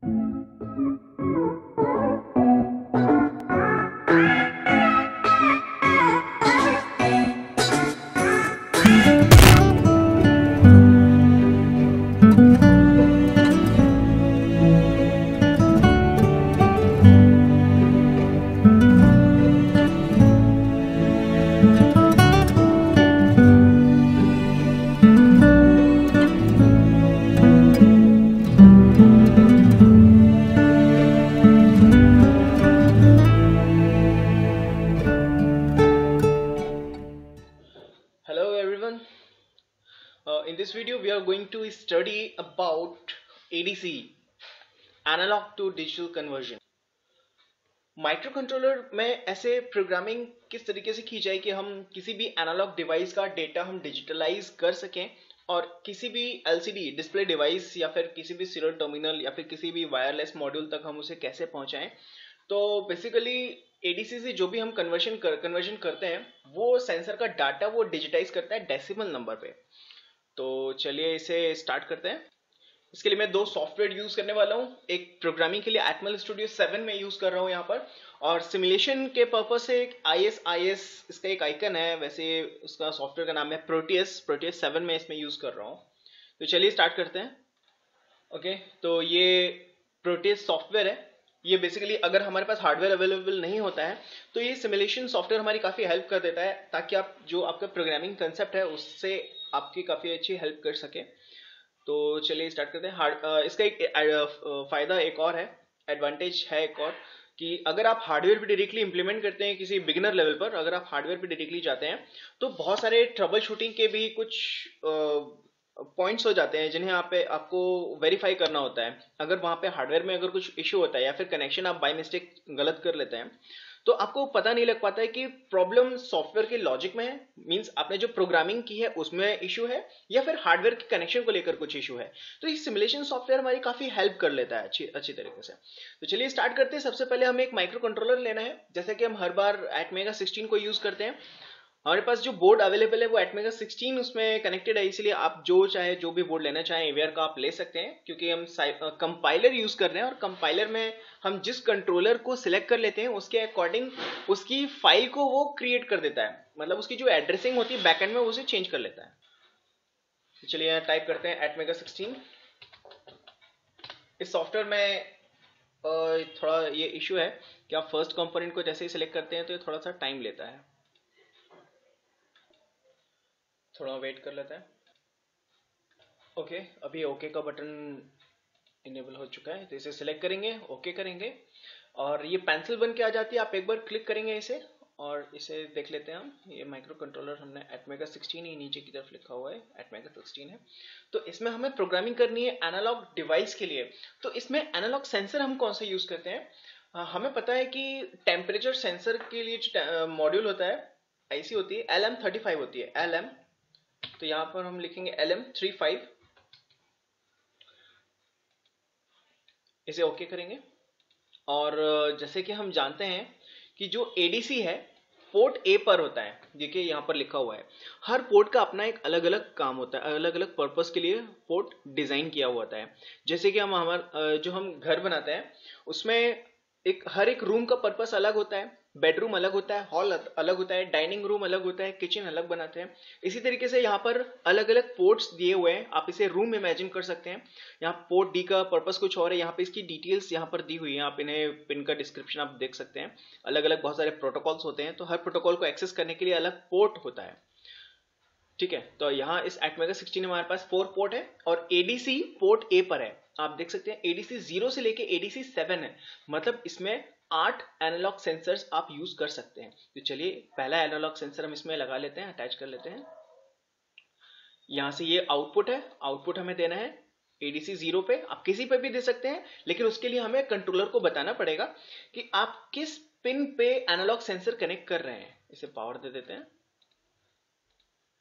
Hello everyone. In this video we are going to study about ADC, analog to digital conversion. Micro controller में ऐसे programming किस तरीके से की जाए कि हम किसी भी एनालॉग डिवाइस का डेटा हम डिजिटलाइज कर सकें और किसी भी एलसीडी डिस्प्ले डिवाइस या फिर किसी भी सीरियल टर्मिनल या फिर किसी भी वायरलेस मॉड्यूल तक हम उसे कैसे पहुंचाएं। तो बेसिकली एडीसी से जो भी हम कन्वर्जन करते हैं वो सेंसर का डाटा वो डिजिटाइज करता है डेसिमल नंबर पे। तो चलिए इसे स्टार्ट करते हैं। इसके लिए मैं दो सॉफ्टवेयर यूज करने वाला हूँ। एक प्रोग्रामिंग के लिए एटमल स्टूडियो 7 में यूज कर रहा हूँ यहाँ पर, और सिमुलेशन के पर्पज से एक IS इसका एक आइकन है, वैसे उसका सॉफ्टवेयर का नाम है प्रोटियस 7 में इसमें यूज कर रहा हूँ। तो चलिए स्टार्ट करते हैं। ओके, तो ये प्रोटियस सॉफ्टवेयर है। ये बेसिकली अगर हमारे पास हार्डवेयर अवेलेबल नहीं होता है तो ये सिमुलेशन सॉफ्टवेयर हमारी काफ़ी हेल्प कर देता है, ताकि आप जो आपका प्रोग्रामिंग कंसेप्ट है उससे आपकी काफ़ी अच्छी हेल्प कर सके। तो चलिए स्टार्ट करते हैं। इसका एक फायदा एक और है, एडवांटेज है एक और, कि अगर आप हार्डवेयर पे डायरेक्टली इंप्लीमेंट करते हैं किसी बिगिनर लेवल पर, अगर आप हार्डवेयर पे डायरेक्टली जाते हैं तो बहुत सारे ट्रबल शूटिंग के भी कुछ पॉइंट्स हो जाते हैं जिन्हें आप पे आपको वेरीफाई करना होता है। अगर वहां पे हार्डवेयर में अगर कुछ इश्यू होता है या फिर कनेक्शन आप बाय मिस्टेक गलत कर लेते हैं तो आपको पता नहीं लग पाता है कि प्रॉब्लम सॉफ्टवेयर के लॉजिक में है, मींस आपने जो प्रोग्रामिंग की है उसमें इशू है या फिर हार्डवेयर के कनेक्शन को लेकर कुछ इशू है। तो ये सिमुलेशन सॉफ्टवेयर हमारी काफी हेल्प कर लेता है अच्छी तरीके से। तो चलिए स्टार्ट करते हैं। सबसे पहले हमें एक माइक्रो कंट्रोलर लेना है। जैसे कि हम हर बार एटमेगा 16 को यूज करते हैं, हमारे पास जो बोर्ड अवेलेबल है वो एटमेगा 16 उसमें कनेक्टेड है, इसलिए आप जो भी बोर्ड लेना चाहें एवीआर का आप ले सकते हैं, क्योंकि हम कंपाइलर यूज कर रहे हैं और कंपाइलर में हम जिस कंट्रोलर को सिलेक्ट कर लेते हैं उसके अकॉर्डिंग उसकी फाइल को वो क्रिएट कर देता है, मतलब उसकी जो एड्रेसिंग होती है बैकएंड में उसे चेंज कर लेता है। तो चलिए यहाँ टाइप करते हैं एटमेगा 16। इस सॉफ्टवेयर में थोड़ा ये इशू है कि आप फर्स्ट कंपोनेंट को जैसे ही सिलेक्ट करते हैं तो ये थोड़ा सा टाइम लेता है, थोड़ा वेट कर लेता है। ओके, अभी ओके का बटन इनेबल हो चुका है, तो इसे सिलेक्ट करेंगे, ओके करेंगे और ये पेंसिल बन के आ जाती है। आप एक बार क्लिक करेंगे इसे और इसे देख लेते हैं हम। ये माइक्रो कंट्रोलर हमने एटमेगा 16 ही नीचे की तरफ लिखा हुआ है, एटमेगा 16 है। तो इसमें हमें प्रोग्रामिंग करनी है एनालॉग डिवाइस के लिए। तो इसमें एनालॉग सेंसर हम कौन सा यूज करते हैं? हमें पता है कि टेम्परेचर सेंसर के लिए जो मॉड्यूल होता है ऐसी होती है LM35 होती है, LM। तो यहाँ पर हम लिखेंगे LM35, इसे ओके करेंगे। और जैसे कि हम जानते हैं कि जो एडीसी है पोर्ट ए पर होता है, देखिए यहाँ पर लिखा हुआ है। हर पोर्ट का अपना एक अलग अलग काम होता है, अलग अलग पर्पस के लिए पोर्ट डिजाइन किया हुआ होता है। जैसे कि जो हम घर बनाते हैं उसमें हर एक रूम का पर्पस अलग होता है, बेडरूम अलग होता है, हॉल अलग होता है, डाइनिंग रूम अलग होता है, किचन अलग बनाते हैं। इसी तरीके से यहाँ पर अलग अलग पोर्ट्स दिए हुए हैं, आप इसे रूम इमेजिन कर सकते हैं। यहाँ पोर्ट डी का पर्पस कुछ और है, यहाँ पे इसकी डिटेल्स यहाँ पर दी हुई है, आप इन्हें पिन का डिस्क्रिप्शन आप देख सकते हैं। अलग अलग बहुत सारे प्रोटोकॉल्स होते हैं, तो हर प्रोटोकॉल को एक्सेस करने के लिए अलग पोर्ट होता है। ठीक है, तो यहाँ इस एटमेगा 16 में हमारे पास 4 पोर्ट है और एडीसी पोर्ट ए पर है। आप देख सकते हैं एडीसी 0 से लेके एडीसी 7 है, मतलब इसमें 8 एनालॉग सेंसर्स आप यूज कर सकते हैं। तो चलिए पहला एनालॉग सेंसर हम इसमें लगा लेते हैं, अटैच कर लेते हैं। यहाँ से ये आउटपुट है, आउटपुट हमें देना है एडीसी 0 पे। आप किसी पे भी दे सकते हैं, लेकिन उसके लिए हमें कंट्रोलर को बताना पड़ेगा कि आप किस पिन पे एनालॉग सेंसर कनेक्ट कर रहे हैं। इसे पावर दे देते हैं।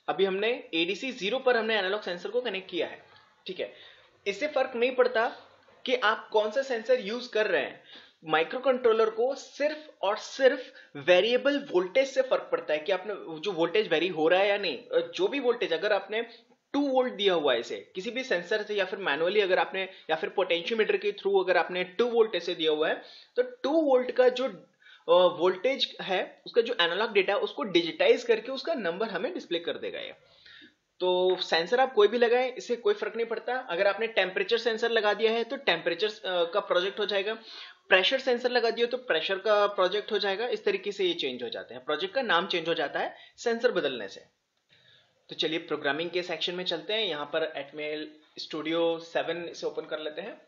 अभी हमने एडीसी 0 पर हमने एनालॉग सेंसर को कनेक्ट किया है। ठीक है, इससे फर्क नहीं पड़ता कि आप कौन सा सेंसर यूज कर रहे हैं। माइक्रो कंट्रोलर को सिर्फ और सिर्फ वेरिएबल वोल्टेज से फर्क पड़ता है कि आपने जो वोल्टेज वेरी हो रहा है या नहीं। जो भी वोल्टेज अगर आपने 2 वोल्ट दिया हुआ है, इसे किसी भी सेंसर से या फिर मैनुअली अगर आपने या फिर पोटेंशियोमीटर के थ्रू अगर आपने 2 वोल्ट ऐसे दिया हुआ है, तो 2 वोल्ट का जो वोल्टेज है उसका जो एनालॉग डेटा है उसको डिजिटाइज करके उसका नंबर हमें डिस्प्ले कर देगा ये। तो सेंसर आप कोई भी लगाएं, इससे कोई फर्क नहीं पड़ता। अगर आपने टेम्परेचर सेंसर लगा दिया है तो टेम्परेचर का प्रोजेक्ट हो जाएगा, प्रेशर सेंसर लगा दिया तो प्रेशर का प्रोजेक्ट हो जाएगा। इस तरीके से ये चेंज हो जाते हैं, प्रोजेक्ट का नाम चेंज हो जाता है सेंसर बदलने से। तो चलिए प्रोग्रामिंग के सेक्शन में चलते हैं। यहाँ पर एटमेल स्टूडियो 7 से ओपन कर लेते हैं।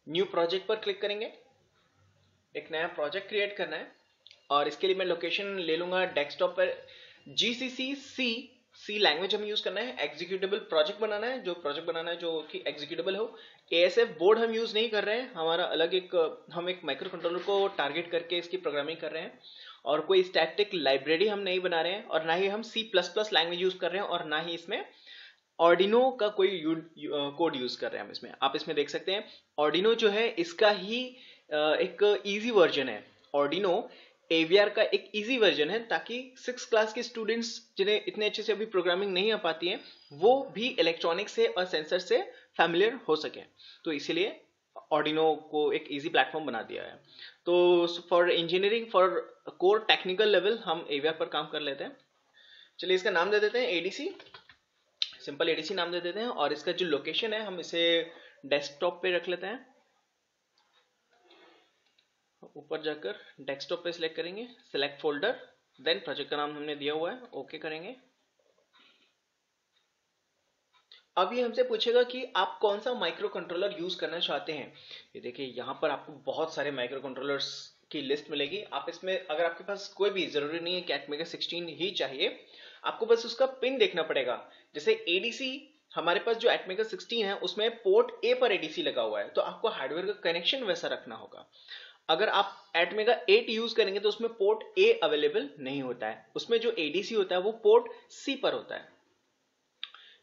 न्यू प्रोजेक्ट पर क्लिक करेंगे, एक नया प्रोजेक्ट क्रिएट करना है और इसके लिए मैं लोकेशन ले लूंगा डेस्कटॉप पर। जीसीसी सी लैंग्वेज हम यूज करना है। एग्जीक्यूटेबल प्रोजेक्ट बनाना है, जो प्रोजेक्ट बनाना है जो कि एग्जीक्यूटेबल हो। एएसएफ बोर्ड हम यूज नहीं कर रहे हैं, हमारा अलग हम एक माइक्रो कंट्रोलर को टारगेट करके इसकी प्रोग्रामिंग कर रहे हैं और कोई स्टैटिक लाइब्रेरी हम नहीं बना रहे हैं और ना ही हम C++ लैंग्वेज यूज कर रहे हैं और ना ही इसमें ऑर्डिनो का कोई कोड यूज कर रहे हैं हम इसमें। आप इसमें देख सकते हैं ऑर्डिनो जो है इसका ही एक इजी वर्जन है। ऑर्डिनो एवीआर का एक इजी वर्जन है ताकि 6th क्लास के स्टूडेंट्स जिन्हें इतने अच्छे से अभी प्रोग्रामिंग नहीं आ पाती है वो भी इलेक्ट्रॉनिक से और सेंसर से फैमिलियर हो सके। तो इसीलिए ऑर्डिनो को एक इजी प्लेटफॉर्म बना दिया है। तो for engineering for core technical level हम एवीआर पर काम कर लेते हैं। चलिए इसका नाम दे देते हैं एडीसी, सिंपल एडीसी नाम दे देते हैं और इसका जो लोकेशन है हम इसे डेस्कटॉप पे रख लेते हैं। ऊपर जाकर डेस्कटॉप पे सिलेक्ट करेंगे, सिलेक्ट फोल्डर, देन प्रोजेक्ट का नाम हमने दिया हुआ है, ओके करेंगे। अब ये हमसे पूछेगा कि आप कौन सा माइक्रो कंट्रोलर यूज करना चाहते हैं। ये देखिए यहाँ पर आपको बहुत सारे माइक्रो कंट्रोलर्स की लिस्ट मिलेगी। आप इसमें अगर आपके पास कोई भी, जरूरी नहीं है कि एटमेगा 16 ही चाहिए, आपको बस उसका पिन देखना पड़ेगा। जैसे एडीसी हमारे पास जो एटमेगा 16 है उसमें पोर्ट ए पर एडीसी लगा हुआ है, तो आपको हार्डवेयर का कनेक्शन वैसा रखना होगा। अगर आप एटमेगा 8 यूज करेंगे तो उसमें पोर्ट ए अवेलेबल नहीं होता है, उसमें जो एडीसी होता है वो पोर्ट सी पर होता है।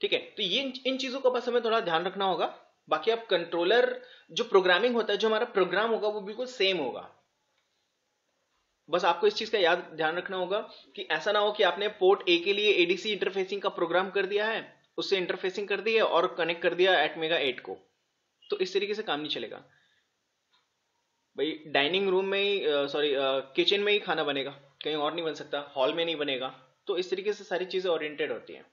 ठीक है, तो ये इन चीजों का बस हमें थोड़ा ध्यान रखना होगा। बाकी आप कंट्रोलर जो प्रोग्रामिंग होता है, जो हमारा प्रोग्राम होगा वो बिल्कुल सेम होगा। बस आपको इस चीज का ध्यान रखना होगा कि ऐसा ना हो कि आपने पोर्ट ए के लिए एडीसी इंटरफेसिंग का प्रोग्राम कर दिया है, उससे इंटरफेसिंग कर दी है और कनेक्ट कर दिया एटमेगा 8 को, तो इस तरीके से काम नहीं चलेगा भाई। डाइनिंग रूम में ही सॉरी किचन में ही खाना बनेगा, कहीं और नहीं बन सकता, हॉल में नहीं बनेगा। तो इस तरीके से सारी चीजें ओरिएंटेड होती हैं।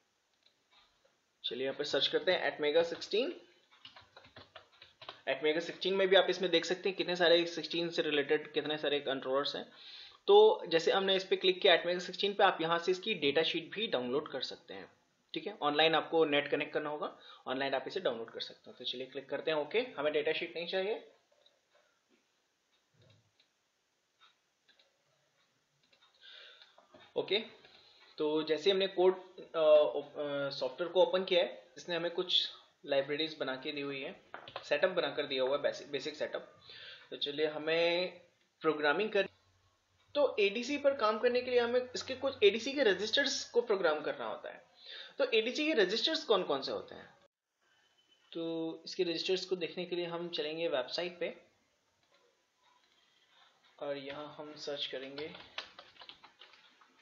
चलिए यहाँ पर सर्च करते हैं एटमेगा 16। एटमेगा 16 में भी आप इसमें देख सकते हैं कितने सारे 16 से रिलेटेड कितने सारे कंट्रोलर्स हैं। तो जैसे हमने इस पर क्लिक किया एटमेगा 16 पे, आप यहाँ से इसकी डेटा शीट भी डाउनलोड कर सकते हैं। ठीक है, ऑनलाइन आपको नेट कनेक्ट करना होगा, ऑनलाइन आप इसे डाउनलोड कर सकते हैं। तो चलिए क्लिक करते हैं ओके, हमें डेटा शीट नहीं चाहिए। ओके, तो जैसे हमने कोड सॉफ्टवेयर को ओपन किया है, इसने हमें कुछ लाइब्रेरीज बना के दी हुई है, सेटअप बनाकर दिया हुआ है, बेसिक सेटअप। तो चलिए हमें प्रोग्रामिंग कर, तो एडीसी पर काम करने के लिए हमें इसके कुछ एडीसी के रजिस्टर्स को प्रोग्राम करना होता है। तो एडीसी के रजिस्टर्स कौन कौन से होते हैं, तो इसके रजिस्टर्स को देखने के लिए हम चलेंगे वेबसाइट पे और यहाँ हम सर्च करेंगे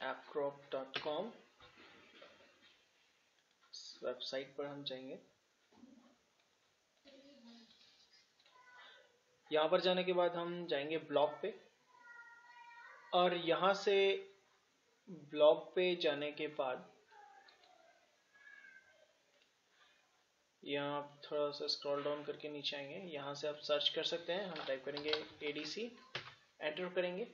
appgrop.com। वेबसाइट पर हम जाएंगे, यहाँ पर जाने के बाद हम जाएंगे ब्लॉग पे और यहाँ से ब्लॉग पे जाने के बाद यहाँ आप थोड़ा सा स्क्रॉल डाउन करके नीचे आएंगे, यहाँ से आप सर्च कर सकते हैं। हम टाइप करेंगे एडीसी, एंटर करेंगे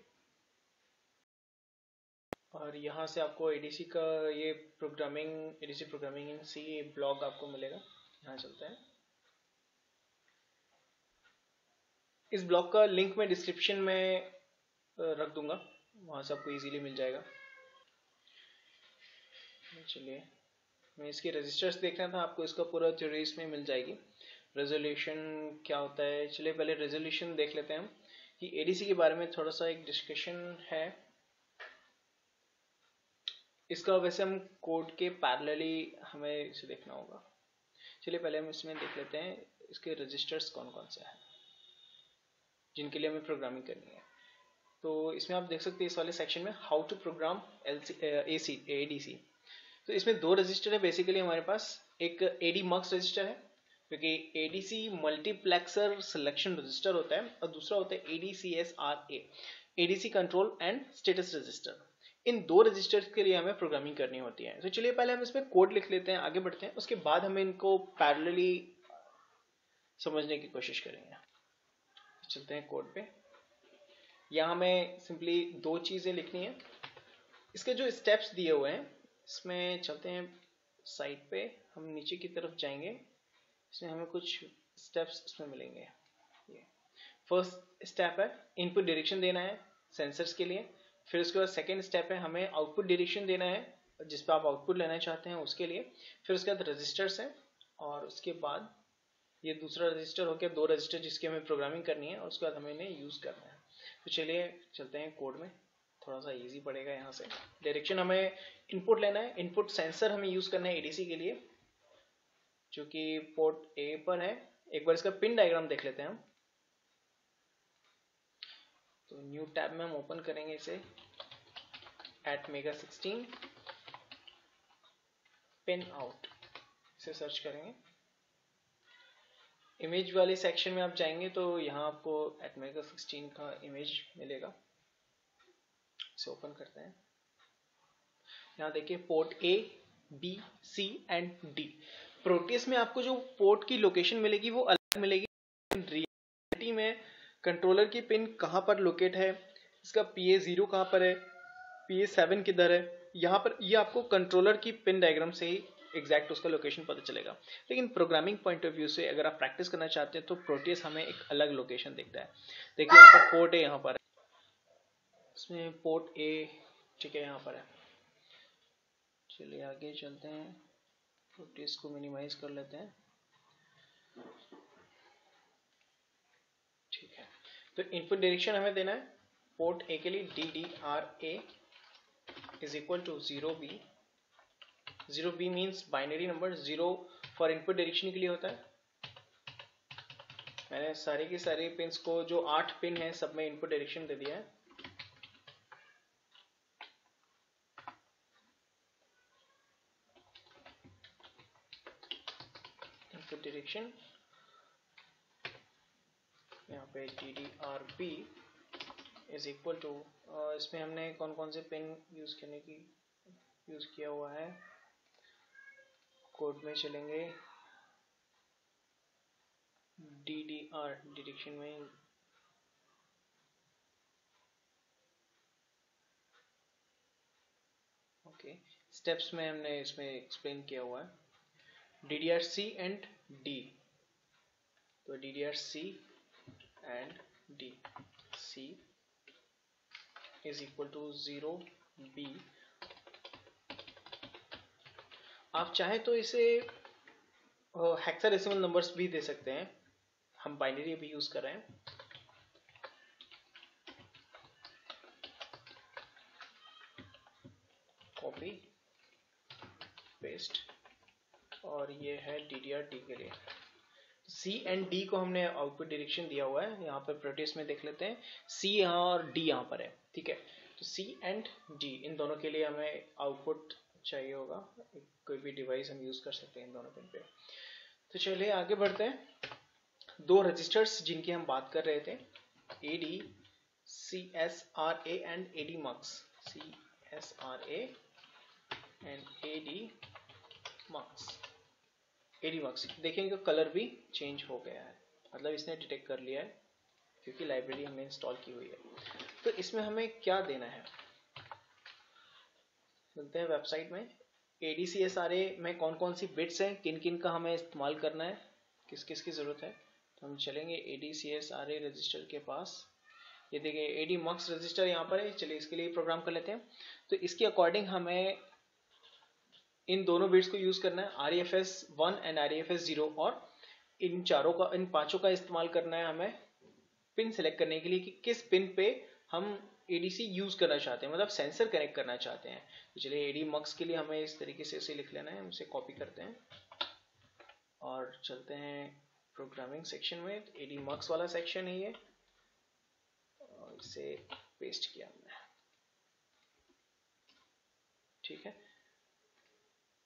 और यहाँ से आपको एडीसी का ये programming, ADC programming in C blog आपको मिलेगा। यहाँ चलते हैं, इस ब्लॉग का लिंक मैं डिस्क्रिप्शन में रख दूंगा, वहाँ से आपको इजीली मिल जाएगा। चलिए, मैं इसके रजिस्टर्स देखना था आपको, इसका पूरा थ्योरी इसमें मिल जाएगी। रेजोल्यूशन क्या होता है, चलिए पहले रेजोल्यूशन देख लेते हैं हम कि एडीसी के बारे में थोड़ा सा एक डिस्कशन है। इसका वैसे हम कोड के पैरेलली हमें इसे देखना होगा। चलिए पहले हम इसमें देख लेते हैं इसके रजिस्टर्स कौन कौन से हैं जिनके लिए हमें प्रोग्रामिंग करनी है। तो इसमें आप देख सकते हैं इस वाले सेक्शन में हाउ टू प्रोग्राम एडीसी। तो इसमें दो रजिस्टर है बेसिकली हमारे पास, एक एडी मक्स रजिस्टर है क्योंकि एडीसी मल्टीप्लेक्सर सिलेक्शन रजिस्टर होता है, और दूसरा होता है ADCSRA, ADC control and status register. इन दो रजिस्टर्स के लिए हमें प्रोग्रामिंग करनी होती है। तो चलिए पहले हम इसमें कोड लिख लेते हैं, आगे बढ़ते हैं, उसके बाद हमें इनको पैरेलली समझने की कोशिश करेंगे। चलते हैं कोड पे। यहाँ हमें सिंपली दो चीजें लिखनी है। इसके जो स्टेप्स दिए हुए हैं इसमें चलते हैं साइड पे, हम नीचे की तरफ जाएंगे, इसमें हमें कुछ स्टेप्स इसमें मिलेंगे। ये फर्स्ट स्टेप है, इनपुट डायरेक्शन देना है सेंसर्स के लिए। फिर उसके बाद सेकेंड स्टेप है, हमें आउटपुट डायरेक्शन देना है जिस पर आप आउटपुट लेना चाहते हैं उसके लिए। फिर उसके बाद रजिस्टर्स है, और उसके बाद ये दूसरा रजिस्टर हो गया, दो रजिस्टर जिसकी हमें प्रोग्रामिंग करनी है, और उसके बाद हमें इन्हें यूज करना है। तो चलिए चलते हैं कोड में, थोड़ा सा इजी पड़ेगा। यहाँ से डायरेक्शन हमें इनपुट लेना है, इनपुट सेंसर हमें यूज करना है एडीसी के लिए जो कि पोर्ट ए पर है। एक बार इसका पिन डायग्राम देख लेते हैं हम। तो न्यू टैब में हम ओपन करेंगे इसे, @mega16 पिन आउट, इसे सर्च करेंगे। इमेज वाले सेक्शन में आप जाएंगे तो यहाँ आपको @mega16 का इमेज मिलेगा। इसे ओपन करते हैं। यहाँ देखिए port A, B, C and D. Proteus में आपको जो पोर्ट की लोकेशन मिलेगी वो अलग मिलेगी। रियलिटी में कंट्रोलर की पिन कहाँ पर लोकेट है, इसका PA0 कहाँ पर है, PA7 किधर है, यहाँ पर ये आपको कंट्रोलर की पिन डायग्राम से ही एग्जैक्ट उसका लोकेशन पता चलेगा। लेकिन प्रोग्रामिंग पॉइंट ऑफ व्यू से अगर आप प्रैक्टिस करना चाहते हैं तो प्रोटियस हमें एक अलग लोकेशन दिखता है। देखिए यहाँ पर पोर्ट ए यहाँ पर है, इसमें पोर्ट ए ठीक है यहाँ पर है। चलिए आगे चलते हैं, प्रोटियस को मिनिमाइज कर लेते हैं। ठीक है, तो इनपुट डायरेक्शन हमें देना है पोर्ट ए के लिए DDRA is equal to 0B। 0B means binary number, 0 for input direction के लिए होता है। मैंने सारे के सारे पिन्स को, जो 8 पिन है, सब में इनपुट डायरेक्शन दे दिया है। इनपुट डायरेक्शन यहाँ पे DDRB इज इक्वल टू, इसमें हमने कौन कौन से पिन यूज किया हुआ है, कोड में चलेंगे। DDR डायरेक्शन में ओके, स्टेप्स में हमने इसमें एक्सप्लेन किया हुआ है DDRC एंड D। तो DDRC and D, C is equal to 0B। आप चाहे तो इसे हेक्साडेसिमल नंबर्स भी दे सकते हैं, हम बाइनरी भी यूज कर रहे हैं। कॉपी पेस्ट, और ये है DDR-D के लिए। C एंड D को हमने आउटपुट डायरेक्शन दिया हुआ है, यहाँ पर प्रोटियस में देख लेते हैं। C यहाँ और D यहाँ पर है, ठीक है। तो C एंड D इन दोनों के लिए हमें आउटपुट चाहिए होगा, कोई भी डिवाइस हम यूज कर सकते हैं इन दोनों पिन पे। तो चलिए आगे बढ़ते हैं। दो रजिस्टर्स जिनकी हम बात कर रहे थे, ADCSRA and ADMUX, CSRA and ADMUX। देखेंगे कलर भी चेंज हो गया है, मतलब इसने डिटेक्ट कर लिया है क्योंकि लाइब्रेरी हमने इंस्टॉल की हुई है। तो इसमें हमें क्या देना है, चलते हैं वेबसाइट में। ADCSRA में कौन कौन सी बिट्स हैं, किन किन का हमें इस्तेमाल करना है, किस किस की जरूरत है। तो हम चलेंगे ADCSRA रजिस्टर के पास। ये देखिए ADMUX रजिस्टर यहाँ पर है, चलिए इसके लिए प्रोग्राम कर लेते हैं। तो इसके अकॉर्डिंग हमें इन दोनों बिट्स को यूज करना है, REFS1 एंड REFS0, और इन चारों का, इन पांचों का इस्तेमाल करना है हमें पिन सेलेक्ट करने के लिए कि किस पिन पे हम ADC यूज करना चाहते हैं, मतलब सेंसर कनेक्ट करना चाहते हैं। तो चलिए ADMUX के लिए हमें इस तरीके से इसे लिख लेना है, हम इसे कॉपी करते हैं और चलते हैं प्रोग्रामिंग सेक्शन में। ADMUX वाला सेक्शन है ये, और इसे पेस्ट किया हमने, ठीक है।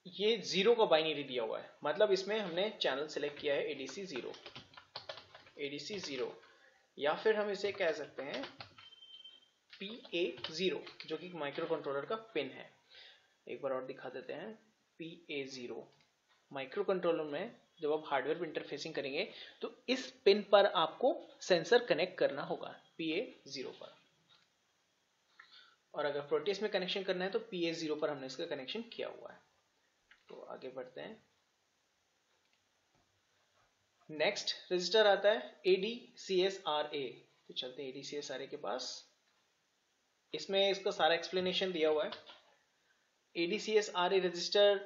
ये 0 का बाइनरी दिया हुआ है, मतलब इसमें हमने चैनल सेलेक्ट किया है ADC 0, ADC 0, या फिर हम इसे कह सकते हैं PA0 जो कि माइक्रो कंट्रोलर का पिन है। एक बार और दिखा देते हैं। PA0 माइक्रो कंट्रोलर में जब आप हार्डवेयर पर इंटरफेसिंग करेंगे तो इस पिन पर आपको सेंसर कनेक्ट करना होगा, PA0 पर। और अगर प्रोटेस में कनेक्शन करना है तो PA0 पर हमने इसका कनेक्शन किया हुआ है। तो आगे बढ़ते हैं। नेक्स्ट रजिस्टर आता है ADCSRA। तो चलते हैं ADCSRA के पास। इसमें इसका सारा एक्सप्लेनेशन दिया हुआ है। ADCSRA रजिस्टर,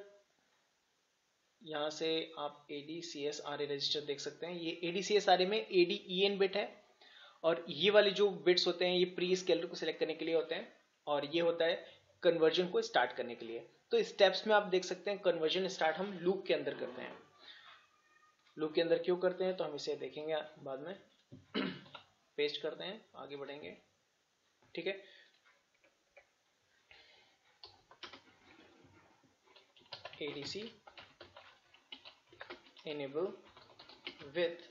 यहां से आप ADCSRA रजिस्टर देख सकते हैं। ये ADCSRA में ADEN बिट है, और ये वाले जो बिट्स होते हैं ये प्री स्केलर को सिलेक्ट करने के लिए होते हैं, और ये होता है कन्वर्जन को स्टार्ट करने के लिए। तो स्टेप्स में आप देख सकते हैं कन्वर्जन स्टार्ट हम लूप के अंदर करते हैं। लूप के अंदर क्यों करते हैं तो हम इसे देखेंगे बाद में। पेस्ट करते हैं, आगे बढ़ेंगे। ठीक है, ADC enable with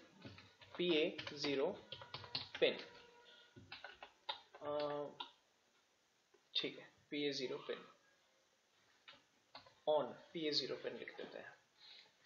PA0 pin. ठीक है, PA0 pin on, PA0 pin लिख देते हैं।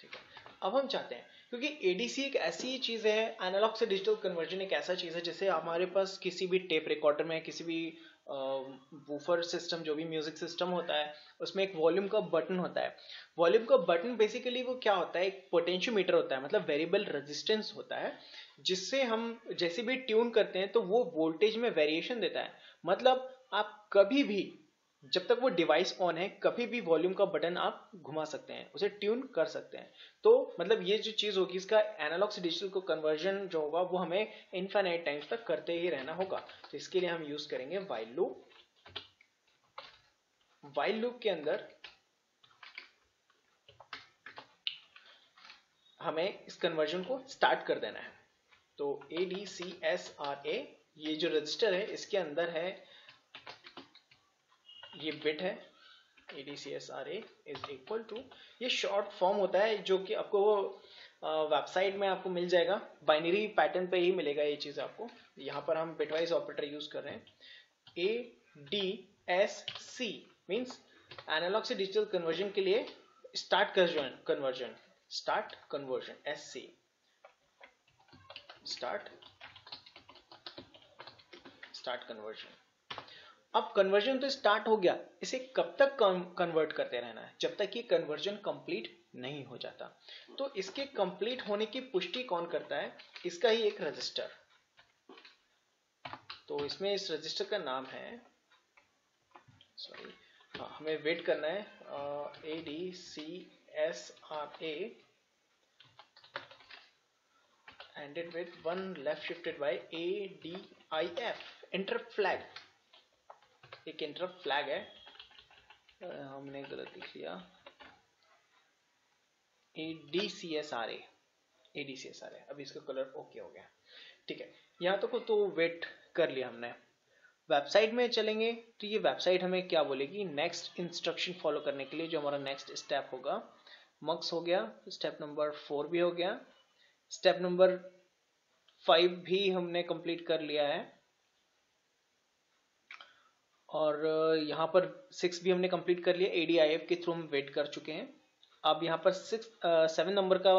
ठीक है, अब हम चाहते हैं, क्योंकि ADC एक ऐसी चीज है, एनालॉग से डिजिटल कन्वर्जन एक ऐसा चीज है, जैसे हमारे पास किसी भी टेप रिकॉर्डर में, किसी भी वूफर सिस्टम, जो भी म्यूजिक सिस्टम होता है, उसमें एक वॉल्यूम का बटन होता है। वॉल्यूम का बटन बेसिकली वो क्या होता है, एक पोटेंशियोमीटर होता है, मतलब वेरिएबल रेजिस्टेंस होता है, जिससे हम जैसे भी ट्यून करते हैं तो वो वोल्टेज में वेरिएशन देता है। मतलब आप कभी भी, जब तक वो डिवाइस ऑन है, कभी भी वॉल्यूम का बटन आप घुमा सकते हैं, उसे ट्यून कर सकते हैं। तो मतलब ये जो चीज होगी, इसका एनालॉग से डिजिटल को कन्वर्जन जो होगा वो हमें इनफाइनाइट टाइम्स तक करते ही रहना होगा। तो इसके लिए हम यूज करेंगे व्हाइल लूप। व्हाइल लूप के अंदर हमें इस कन्वर्जन को स्टार्ट कर देना है। तो ADCSRA, ये जो रजिस्टर है इसके अंदर है, ये बिट है ADCSRA इज इक्वल टू, ये शॉर्ट फॉर्म होता है जो कि आपको वेबसाइट में आपको मिल जाएगा, बाइनरी पैटर्न पे ही मिलेगा ये चीज आपको। यहाँ पर हम बिटवाइज ऑपरेटर यूज कर रहे हैं। ADSC मींस एनालॉग से डिजिटल कन्वर्जन के लिए start conversion, start conversion, SC start conversion. अब कन्वर्जन तो स्टार्ट हो गया, इसे कब तक कन्वर्ट करते रहना है, जब तक ये कन्वर्जन कंप्लीट नहीं हो जाता। तो इसके कंप्लीट होने की पुष्टि कौन करता है, इसका ही एक रजिस्टर। तो इसमें इस रजिस्टर का नाम है, सॉरी, हमें वेट करना है, ADCSRA ended with one left shifted by ADIF interrupt flag। एक इंटरप्ट फ्लैग है, हमने गलत लिख लिया, ADCSRA, अभी इसका कलर ओके हो गया। ठीक है, यहाँ तक तो वेट कर लिया हमने। वेबसाइट में चलेंगे तो ये वेबसाइट हमें क्या बोलेगी, नेक्स्ट इंस्ट्रक्शन फॉलो करने के लिए जो हमारा नेक्स्ट स्टेप होगा। मक्स हो गया, स्टेप नंबर 4 भी हो गया, स्टेप नंबर 5 भी हमने कंप्लीट कर लिया है, और यहाँ पर 6 भी हमने कंप्लीट कर लिया, ADIF के थ्रू हम वेट कर चुके हैं। अब यहाँ पर 7 नंबर का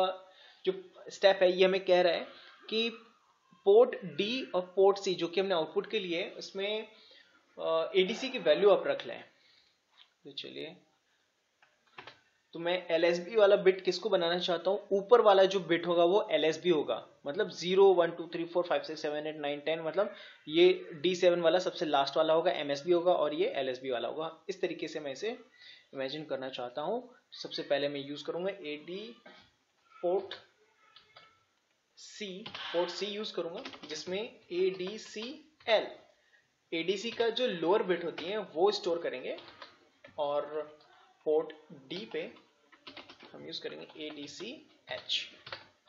जो स्टेप है ये हमें कह रहा है कि पोर्ट D और पोर्ट C जो कि हमने आउटपुट के लिए, उसमें ADC की वैल्यू आप रख लें। तो चलिए, तो मैं LSB वाला बिट किसको बनाना चाहता हूँ, ऊपर वाला जो बिट होगा वो LSB होगा, मतलब 0 1 2 3 4 5 6 7 8 9 10, मतलब ये D7 वाला सबसे लास्ट वाला होगा, MSB होगा, और ये LSB वाला होगा। इस तरीके से मैं इसे इमेजिन करना चाहता हूँ। सबसे पहले मैं यूज करूंगा AD पोर्ट C यूज करूंगा, जिसमें ADCL, ADC का जो लोअर बिट होती है वो स्टोर करेंगे, और पोर्ट D पे हम यूज करेंगे ADCH,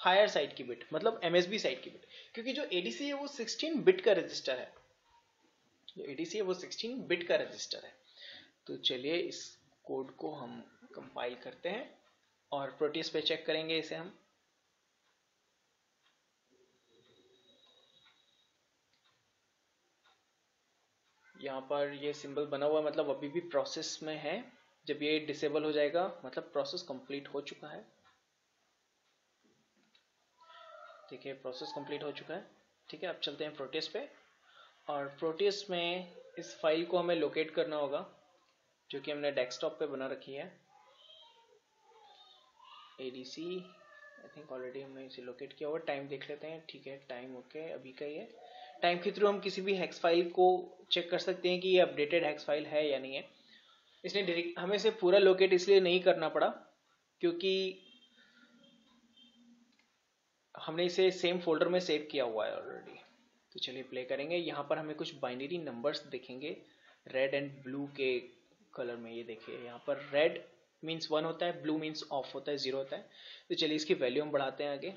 हायर साइड की बिट, मतलब MSB साइड की बिट, क्योंकि जो ADC है वो 16 बिट का रजिस्टर है, जो ADC है वो 16 बिट का रजिस्टर है। तो चलिए इस कोड को हम कंपाइल करते हैं और प्रोटीज पे चेक करेंगे इसे हम। यहाँ पर ये सिंबल बना हुआ है, मतलब अभी भी प्रोसेस में है। जब ये डिसेबल हो जाएगा मतलब प्रोसेस कंप्लीट हो चुका है। देखिए प्रोसेस कंप्लीट हो चुका है। ठीक है, अब चलते हैं प्रोटेस पे, और प्रोटेस में इस फाइल को हमें लोकेट करना होगा जो कि हमने डेस्कटॉप पे बना रखी है, ADC। आई थिंक ऑलरेडी हमने इसे लोकेट किया हुआ। टाइम देख लेते हैं। ठीक है, टाइम ओके, अभी का ही है। टाइम के थ्रू हम किसी भी हेक्स फाइल को चेक कर सकते हैं कि ये अपडेटेड हेक्स फाइल है या नहीं है। इसने डायरेक्ट हमें इसे पूरा लोकेट इसलिए नहीं करना पड़ा क्योंकि हमने इसे सेम फोल्डर में सेव किया हुआ है ऑलरेडी। तो चलिए प्ले करेंगे। यहाँ पर हमें कुछ बाइनरी नंबर्स दिखेंगे रेड एंड ब्लू के कलर में। ये देखिए यहाँ पर रेड मीन्स 1 होता है, ब्लू मीन्स ऑफ होता है, 0 होता है। तो चलिए इसकी वैल्यू हम बढ़ाते हैं आगे।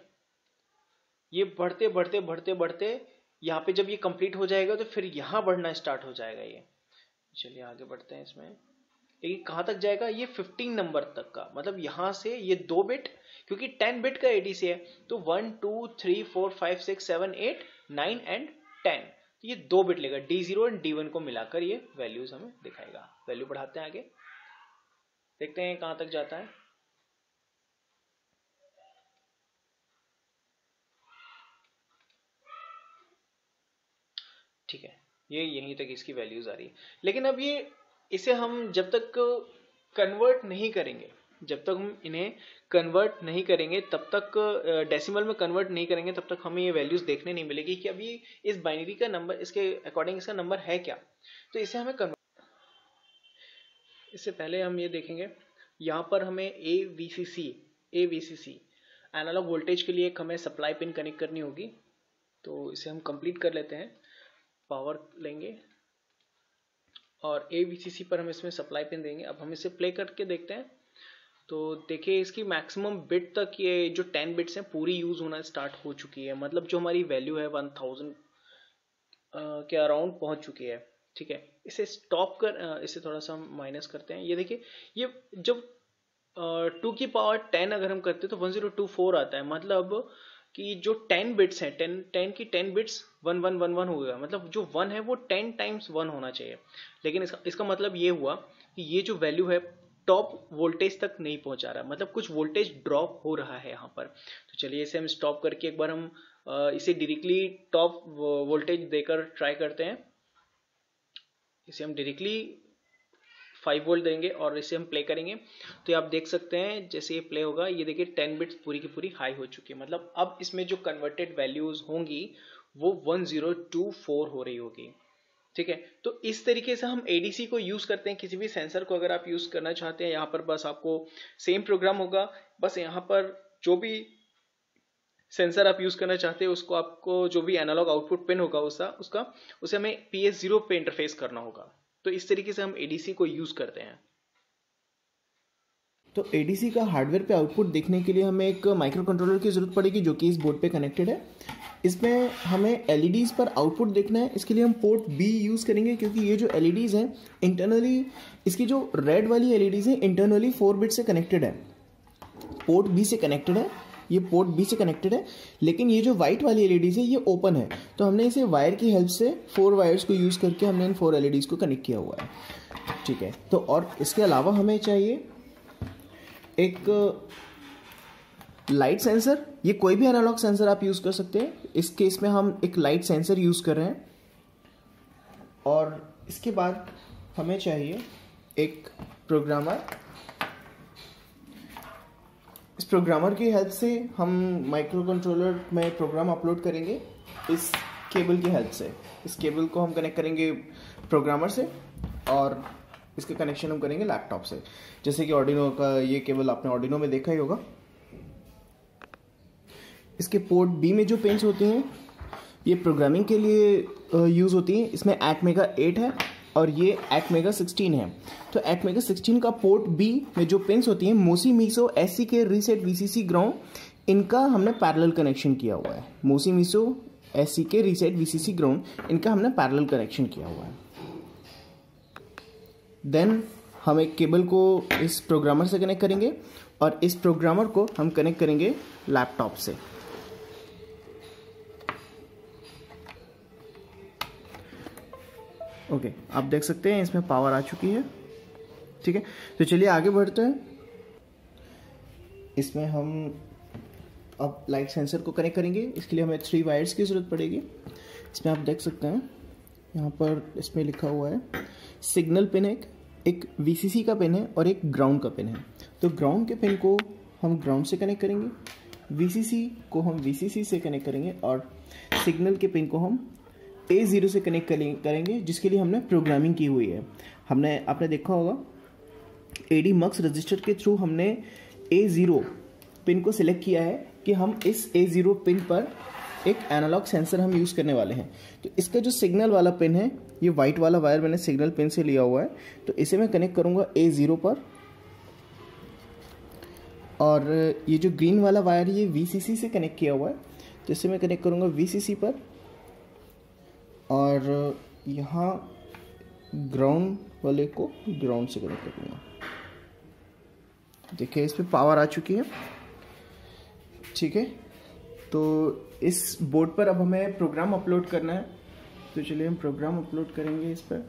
ये बढ़ते बढ़ते बढ़ते बढ़ते यहाँ पे जब ये कंप्लीट हो जाएगा तो फिर यहाँ बढ़ना स्टार्ट हो जाएगा ये। चलिए आगे बढ़ते हैं इसमें। लेकिन कहाँ तक जाएगा? ये 15 नंबर तक का, मतलब यहाँ से ये 2 बिट, क्योंकि 10 बिट का ADC है तो 1 2 3 4 5 6 7 8 9 एंड 10, तो ये 2 बिट लेगा। D0 और D1 को मिलाकर ये वैल्यूज हमें दिखाएगा। वैल्यू बढ़ाते हैं आगे, देखते हैं कहाँ तक जाता है। ठीक है, ये यहीं तक इसकी वैल्यूज आ रही है। लेकिन अब ये इसे हम जब तक कन्वर्ट नहीं करेंगे, जब तक हम इन्हें कन्वर्ट नहीं करेंगे, तब तक डेसिमल में कन्वर्ट नहीं करेंगे, तब तक हमें ये वैल्यूज देखने नहीं मिलेगी कि अभी इस बाइनरी का नंबर, इसके अकॉर्डिंग इसका नंबर है क्या। तो इसे हमें कन्वर्ट, इससे पहले हम ये देखेंगे यहाँ पर हमें AVCC एनालॉग वोल्टेज के लिए एक हमें सप्लाई पिन कनेक्ट करनी होगी। तो इसे हम कंप्लीट कर लेते हैं। पावर लेंगे और AVCC पर हम इसमें सप्लाई पिन देंगे। अब हम इसे प्ले करके देखते हैं। तो देखिए इसकी मैक्सिमम बिट तक ये जो 10 बिट्स हैं पूरी यूज होना स्टार्ट हो चुकी है, मतलब जो हमारी वैल्यू है 1000 के अराउंड पहुंच चुकी है। ठीक है, इसे स्टॉप कर, इसे थोड़ा सा हम माइनस करते हैं। ये देखिए ये जब 2 की पावर 10 अगर हम करते हैं तो 1024 आता है, मतलब कि जो 10 बिट्स हैं 10 की 10 बिट्स 1111 हो गया, मतलब जो 1 है वो 10 टाइम्स 1 होना चाहिए। लेकिन इसका मतलब ये हुआ कि ये जो वैल्यू है टॉप वोल्टेज तक नहीं पहुंचा रहा, मतलब कुछ वोल्टेज ड्रॉप हो रहा है यहाँ पर। तो चलिए इसे हम स्टॉप करके एक बार हम इसे डायरेक्टली टॉप वोल्टेज देकर ट्राई करते हैं। इसे हम डायरेक्टली 5 वोल्ट देंगे और इसे हम प्ले करेंगे। तो आप देख सकते हैं जैसे ये प्ले होगा, ये देखिए 10 बिट्स पूरी की पूरी हाई हो चुकी है, मतलब अब इसमें जो कन्वर्टेड वैल्यूज होंगी वो 1024 हो रही होगी। ठीक है, तो इस तरीके से हम ADC को यूज करते हैं। किसी भी सेंसर को अगर आप यूज करना चाहते हैं, यहाँ पर बस आपको सेम प्रोग्राम होगा, बस यहाँ पर जो भी सेंसर आप यूज करना चाहते हैं उसको, आपको जो भी एनालॉग आउटपुट पिन होगा उसे हमें PS0 पे इंटरफेस करना होगा। तो इस तरीके से हम ADC को यूज करते हैं। तो ADC का हार्डवेयर पे आउटपुट देखने के लिए हमें एक माइक्रो कंट्रोलर की जरूरत पड़ेगी जो कि इस बोर्ड पे कनेक्टेड है। इसमें हमें LEDs पर आउटपुट देखना है, इसके लिए हम पोर्ट B यूज करेंगे, क्योंकि ये जो LEDs हैं इंटरनली, इसकी जो रेड वाली LEDs हैं इंटरनली 4 बिट से कनेक्टेड है, पोर्ट B से कनेक्टेड है, ये पोर्ट B से कनेक्टेड है। लेकिन ये जो व्हाइट वाली LEDs है ये ओपन है, तो हमने इसे वायर की हेल्प से 4 वायर्स को यूज करके हमने इन 4 LEDs को कनेक्ट किया हुआ है। ठीक है, तो और इसके अलावा हमें चाहिए एक लाइट सेंसर। ये कोई भी एनालॉग सेंसर आप यूज कर सकते हैं, इस केस में हम एक लाइट सेंसर यूज कर रहे हैं। और इसके बाद हमें चाहिए एक प्रोग्रामर। इस प्रोग्रामर की हेल्प से हम माइक्रो कंट्रोलर में प्रोग्राम अपलोड करेंगे इस केबल की हेल्प से। इस केबल को हम कनेक्ट करेंगे प्रोग्रामर से और इसके कनेक्शन हम करेंगे लैपटॉप से, जैसे कि ऑर्डिनो का ये केबल आपने ऑर्डिनो में देखा ही होगा। इसके पोर्ट B में जो पिन्स होती हैं ये प्रोग्रामिंग के लिए यूज़ होती हैं। इसमें ATmega 8 है और ये ATmega 16 है। तो ATmega 16 का पोर्ट B में जो पिन्स होती हैं MOSI MISO SCK reset VCC ground, इनका हमने पैरेलल कनेक्शन किया हुआ है। MOSI MISO SCK reset VCC ground, इनका हमने पैरेलल कनेक्शन किया हुआ है। देन हम एक केबल को इस प्रोग्रामर से कनेक्ट करेंगे और इस प्रोग्रामर को हम कनेक्ट करेंगे लैपटॉप से। ओके, आप देख सकते हैं इसमें पावर आ चुकी है। ठीक है, तो चलिए आगे बढ़ते हैं। इसमें हम अब लाइट सेंसर को कनेक्ट करेंगे। इसके लिए हमें 3 वायर्स की ज़रूरत पड़ेगी। इसमें आप देख सकते हैं यहाँ पर इसमें लिखा हुआ है सिग्नल पिन है, एक VCC का पिन है और एक ग्राउंड का पिन है। तो ग्राउंड के पिन को हम ग्राउंड से कनेक्ट करेंगे, VCC को हम VCC से कनेक्ट करेंगे और सिग्नल के पिन को हम A0 से कनेक्ट करेंगे, जिसके लिए हमने प्रोग्रामिंग की हुई है। आपने देखा होगा ADMUX रजिस्टर के थ्रू हमने A0 पिन को सिलेक्ट किया है कि हम इस A0 पिन पर एक एनालॉग सेंसर हम यूज़ करने वाले हैं। तो इसका जो सिग्नल वाला पिन है, ये वाइट वाला वायर मैंने सिग्नल पिन से लिया हुआ है, तो इसे मैं कनेक्ट करूँगा A0 पर। और ये जो ग्रीन वाला वायर ये VCC से कनेक्ट किया हुआ है, तो इसे मैं कनेक्ट करूँगा VCC पर। और यहाँ ग्राउंड वाले को ग्राउंड से कनेक्ट करूँगा। देखिए इस पर पावर आ चुकी है। ठीक है, तो इस बोर्ड पर अब हमें प्रोग्राम अपलोड करना है। तो चलिए हम प्रोग्राम अपलोड करेंगे इस पर।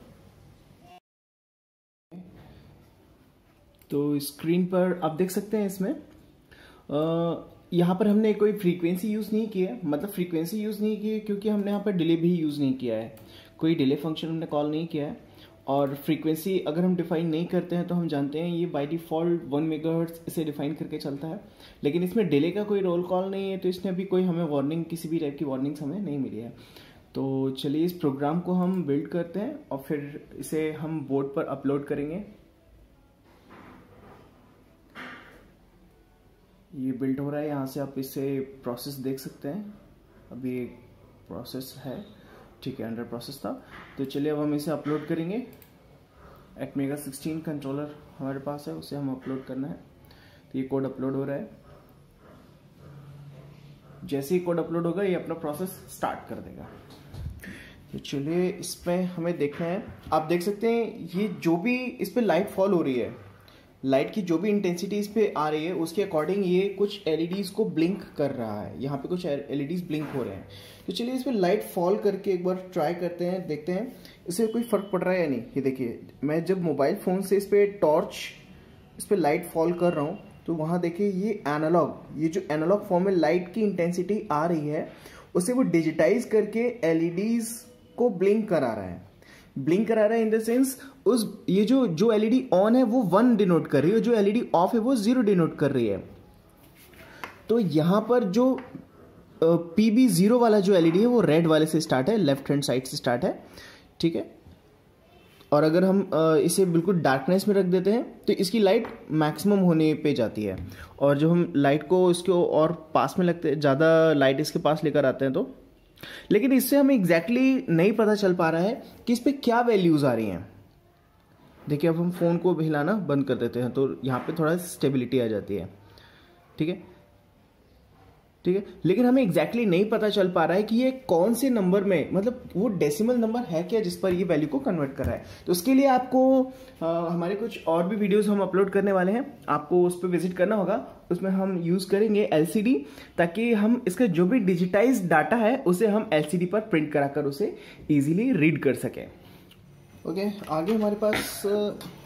तो स्क्रीन पर आप देख सकते हैं इसमें यहाँ पर हमने कोई फ्रीक्वेंसी यूज़ नहीं की है, मतलब फ्रीक्वेंसी यूज़ नहीं की है क्योंकि हमने यहाँ पर डिले भी यूज़ नहीं किया है, कोई डिले फंक्शन हमने कॉल नहीं किया है। और फ्रीक्वेंसी अगर हम डिफाइन नहीं करते हैं तो हम जानते हैं ये बाय डिफ़ॉल्ट 1 मेगाहर्ट्ज़ इसे डिफाइन करके चलता है, लेकिन इसमें डिले का कोई रोल कॉल नहीं है, तो इसने अभी कोई हमें वार्निंग, किसी भी टाइप की वार्निंग्स हमें नहीं मिली है। तो चलिए इस प्रोग्राम को हम बिल्ड करते हैं और फिर इसे हम बोर्ड पर अपलोड करेंगे। ये बिल्ड हो रहा है, यहाँ से आप इसे प्रोसेस देख सकते हैं, अभी एक प्रोसेस है। ठीक है, अंडर प्रोसेस था। तो चलिए अब हम इसे अपलोड करेंगे। Atmega 16 कंट्रोलर हमारे पास है, उसे हम अपलोड करना है। तो ये कोड अपलोड हो रहा है। जैसे ही कोड अपलोड होगा ये अपना प्रोसेस स्टार्ट कर देगा। तो चलिए इसमें हमें देखना है, आप देख सकते हैं ये जो भी इस पर लाइट फॉल हो रही है, लाइट की जो भी इंटेंसिटी इस पे आ रही है उसके अकॉर्डिंग ये कुछ LEDs को ब्लिंक कर रहा है। यहाँ पे कुछ LEDs ब्लिंक हो रहे हैं। तो चलिए इस पे लाइट फॉल करके एक बार ट्राई करते हैं, देखते हैं इससे कोई फ़र्क पड़ रहा है या नहीं। ये देखिए मैं जब मोबाइल फ़ोन से इस पर लाइट फॉल कर रहा हूँ तो वहाँ देखिए ये जो एनालॉग फॉर्म में लाइट की इंटेंसिटी आ रही है उसे वो डिजिटाइज करके LEDs को ब्लिंक करा रहा है। ब्लिंक करा रहा है इन द सेंस ये जो LED ऑन है वो 1 डिनोट कर रही है, जो LED ऑफ है वो 0 डिनोट कर रही है। तो यहाँ पर जो PB0 वाला जो LED है वो रेड वाले से स्टार्ट है, लेफ्ट हैंड साइड से स्टार्ट है। ठीक है, और अगर हम इसे बिल्कुल डार्कनेस में रख देते हैं तो इसकी लाइट मैक्सिमम होने पे जाती है, और जब हम लाइट को इसको और पास में लगते हैं, ज़्यादा लाइट इसके पास लेकर आते हैं तो, लेकिन इससे हमें एग्जैक्टली नहीं पता चल पा रहा है कि इस पे क्या वैल्यूज़ आ रही हैं। देखिए अब हम फ़ोन को हिलाना बंद कर देते हैं तो यहाँ पे थोड़ा स्टेबिलिटी आ जाती है। ठीक है, लेकिन हमें एग्जैक्टली नहीं पता चल पा रहा है कि ये कौन से नंबर में, मतलब वो डेसिमल नंबर है क्या जिस पर ये वैल्यू को कन्वर्ट कर रहा है। तो उसके लिए आपको हमारे कुछ और भी वीडियोस हम अपलोड करने वाले हैं, आपको उस पर विजिट करना होगा। उसमें हम यूज़ करेंगे LCD, ताकि हम इसका जो भी डिजिटाइज डाटा है उसे हम LCD पर प्रिंट कराकर उसे ईजिली रीड कर सकें। ओके, आगे हमारे पास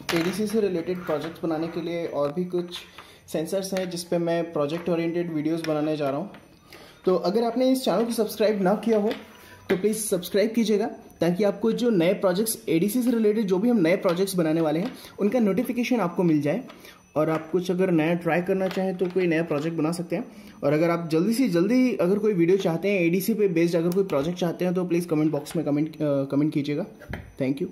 ADC से रिलेटेड प्रोजेक्ट्स बनाने के लिए और भी कुछ सेंसर्स हैं जिस पे मैं प्रोजेक्ट ओरिएंटेड वीडियोस बनाने जा रहा हूँ। तो अगर आपने इस चैनल को सब्सक्राइब ना किया हो तो प्लीज़ सब्सक्राइब कीजिएगा, ताकि आपको जो नए प्रोजेक्ट्स ADC से रिलेटेड जो भी हम नए प्रोजेक्ट्स बनाने वाले हैं उनका नोटिफिकेशन आपको मिल जाए, और आप कुछ अगर नया ट्राई करना चाहें तो कोई नया प्रोजेक्ट बना सकते हैं। और अगर आप जल्दी से जल्दी अगर कोई वीडियो चाहते हैं ADC पे बेस्ड, अगर कोई प्रोजेक्ट चाहते हैं तो प्लीज़ कमेंट बॉक्स में कमेंट कीजिएगा। Thank you.